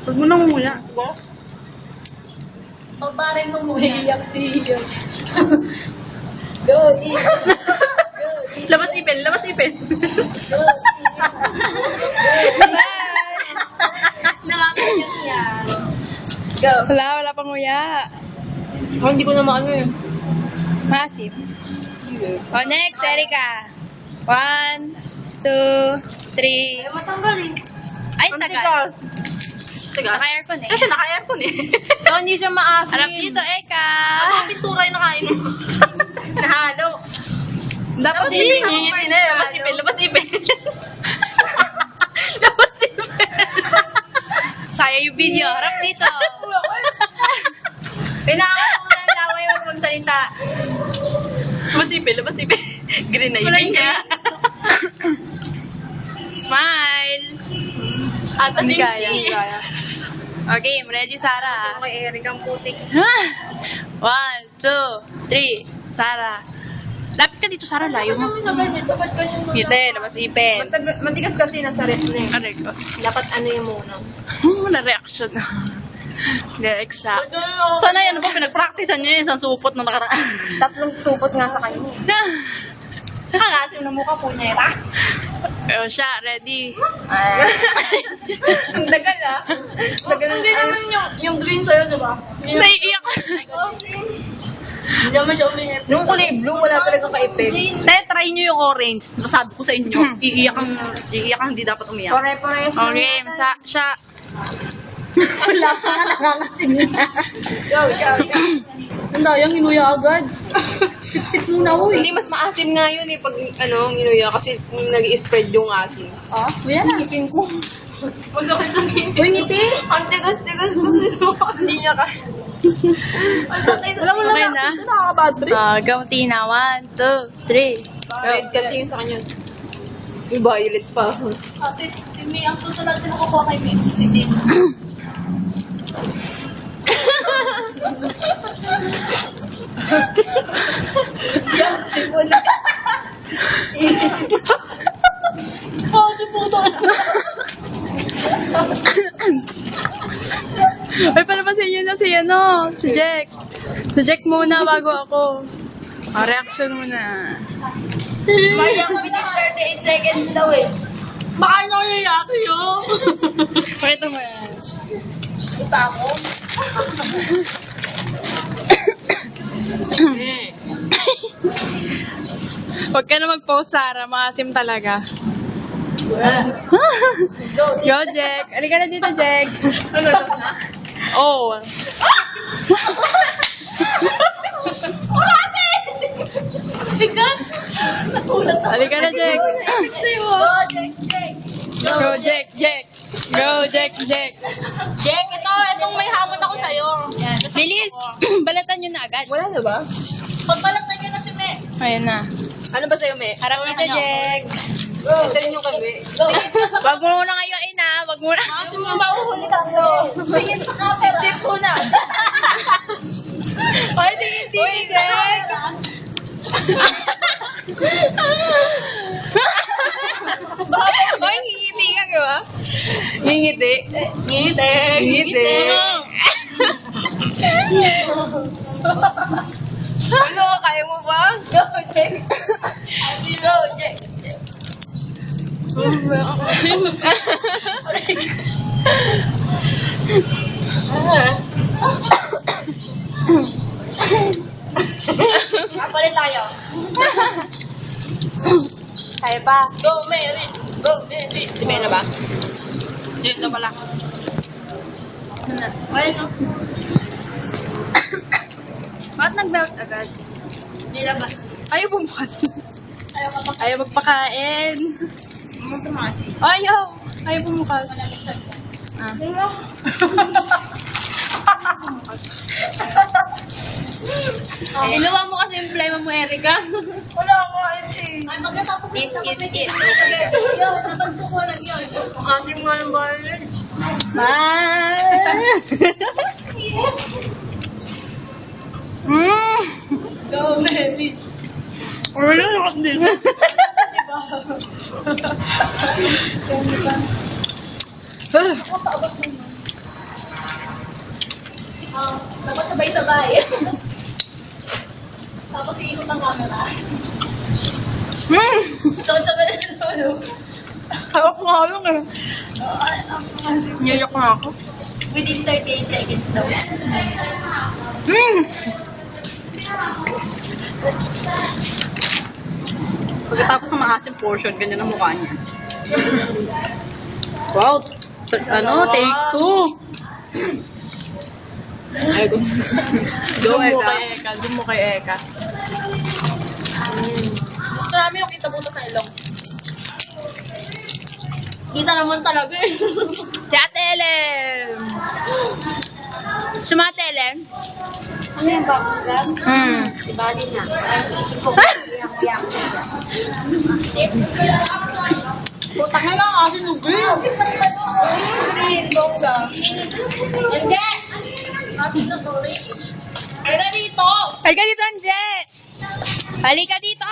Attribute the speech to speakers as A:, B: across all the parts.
A: Huwag mo nang umuya. Wow.
B: Pagbarin mo muna. Iyak siya. Go, eat.
A: Labas ipin, labas ipin.
B: Nakakaiyak yan. Go.
C: Wala pang nguya.
B: Oh, hindi ko na maano eh.
C: Massive. Oh, next, Erika. 1, 2, 3.
B: Matanggal eh.
C: Ay, tagal.
A: Teka.
C: Naka-aircon eh.
A: Kasi naka-aircon eh.
B: So, hindi siya maasim.
C: Harap dito, Eka.
A: Ang pintura yung nakain mo.
B: Nahalo. Dapat
A: Hindi,
B: din
A: hindi na. Labas ipin, labas ipin. Labas ipin.
C: Sayang yung video. Harap dito.
B: Pinakaw mo na ang laway, huwag magsalita.
A: Labas ipin, labas ipin. Green na ipin niya.
C: Smile.
A: At
C: Hindi
A: hindi
C: kaya, hindi kaya. Okay, ready, Sarah.
B: Okay, Eric ang putik.
C: 1, 2, 3. Sarah. Lapit ka dito, Sarah. Layo mo.
A: Hindi, labas ipin.
B: Matigas kasi nasa rep na eh.
C: Aray ko.
B: Dapat ano yung muna.
C: Wala reaction na. Hindi, exact.
A: Sana yan po, pinag-practicean nyo yung isang supot na nakaraan.
B: Tatlong supot nga sa kanya.
A: Nakakasim na mukha po niya.
C: Oh, siya, ready.
B: Ang dagal ah. Dagal hindi naman yung green sa'yo, diba?
C: Naiiyak.
B: Hindi naman siya umihip. Nung kulay blue, wala talagang kaipin.
A: Try nyo yung orange. Nasabi ko sa inyo, iiyak ang hindi dapat umiyak.
B: Pare-pares lang.
C: Okay, siya.
A: Wala pa nga nakakasim na.
B: Go.
A: Ang dayang inuya agad. Sip-sip muna ako
B: Hindi, mas maasim nga yun eh pag nginuya kasi nag-i-spread yung asim.
A: Ah, kuya na.
B: Ngipin ko. Masakit sa ngipin. Uy, ngiti! Ang tigas-tigas ko. Hindi niya kaya. Ang sakit.
C: Okay na?
A: Nakaka-bad trip.
C: Gaunti na. 1, 2, 3.
B: Red kasi yung sa kanya. Yung violet pa.
A: Si May, ang susunod sino ko kay May. Si Tim.
B: Yan, sipon.
A: Oh, si puto.
C: Ay, palabasin nyo na si Jack. Si Jack muna bago ako. Reaction muna.
B: Maya ko 38 seconds daw eh.
A: Baka na kayo yaki yun.
C: Pakita mo yan.
B: Kita ako.
C: Huwag ka na mag-post, Sarah. Maasim talaga. Yo, Jack. Halika na dito, Jack.
B: Ano daw na?
C: Oh.
B: Bigat!
C: Halika na, Jack.
B: Go, Jack!
C: Go, Jack, Jack. Go, Jack, Jack.
A: Jack, itong may hamon ako sa'yo.
C: Bilis. Balatan nyo na agad.
B: Wala na ba?
A: Pagbalatan nyo na si Me.
C: Ayan na.
B: Ano ba sa'yo, Me?
C: Harap dito, Jack.
B: Ito rin yung kami.
C: Wag mo muna ngayon, ha. Wag mo na.
B: Kasi mo mauhuli ka mo. Tingin sa camera. Tip ko na.
C: Ay, tingin, Jack.
B: Hoy, ngingiti ka, ba? Ngingiti?
A: Ngiti.
B: Ngingiti. Ano, kaya mo ba? Go, Jack. Go, Jack. Kapalit tayo. Kaya pa. Go, Mary. Go, Mary. Si Mena ba?
A: Yun na pala.
C: Well, no. Bakit nag-melt agad?
A: Nilabas.
C: Ayaw bumukas. Ayaw magpakain. Ayaw. Ayaw bumukas.
B: Inuwa mo kasi yung plema mo, Erica.
A: Wala ako, eh. Ay, magkatapos
B: Is it.
A: Yun, napagpo ko lang yun.
B: Ang asim nga ng bayan.
A: Bye!
B: Go, Mary.
C: Wala na ako din.
B: Dapat sabay-sabay. Tapos iikot ang camera. Sabay-sabay na sa lolo.
C: Hawak mo halong eh. Niyayok na ako.
B: Within 38 seconds daw.
A: Pagkatapos ng maasim portion, ganyan ang mukha niya. Wow! Take 2! Ay, go. Go,
C: Zoom mo
A: Eka.
C: kay Eka. Zoom mo kay Eka.
B: Gusto namin yung kita buta sa ilong. Kita naman talaga eh.
C: Si Ate Ellen! Sumate Ellen?
B: Ano yung bakit?
C: Bali na.
B: Putak na lang kasi nubi. Green, bongga. Hindi! Kasi nubi. Halika dito!
C: Halika dito, Anje! Halika dito!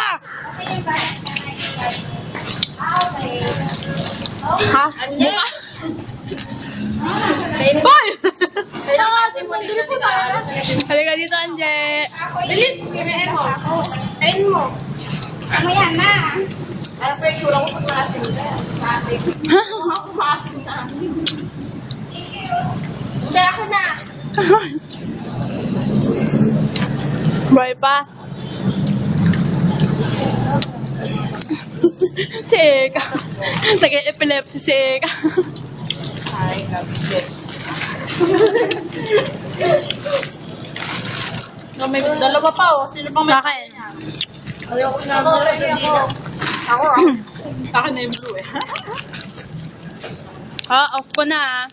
C: Ha? Mukha?
A: Boy!
B: Kailangan natin mo dito dito.
C: Halika dito, Anje!
B: Bilis! Kinain mo. Kain mo. Mamaya na. Ano pa yung tsura ko pag maasin ka? Maasin. Maasin na. Hindi ako na.
C: Boy pa. Si Eka. Nag-epilepsy si Eka.
B: Ay, kapit.
A: No, may dalawa pa oh. Sino pang may...
C: Sa akin.
B: Ayoko na. Ako.
A: Ako Sa akin na yung blue eh.
C: Off ko na.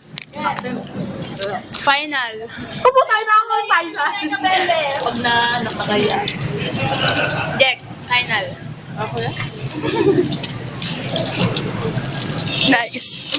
C: Final.
A: Puputay na ako yung final.
B: Pag na nakakaya.
C: Jack, final. Ako na? Nice.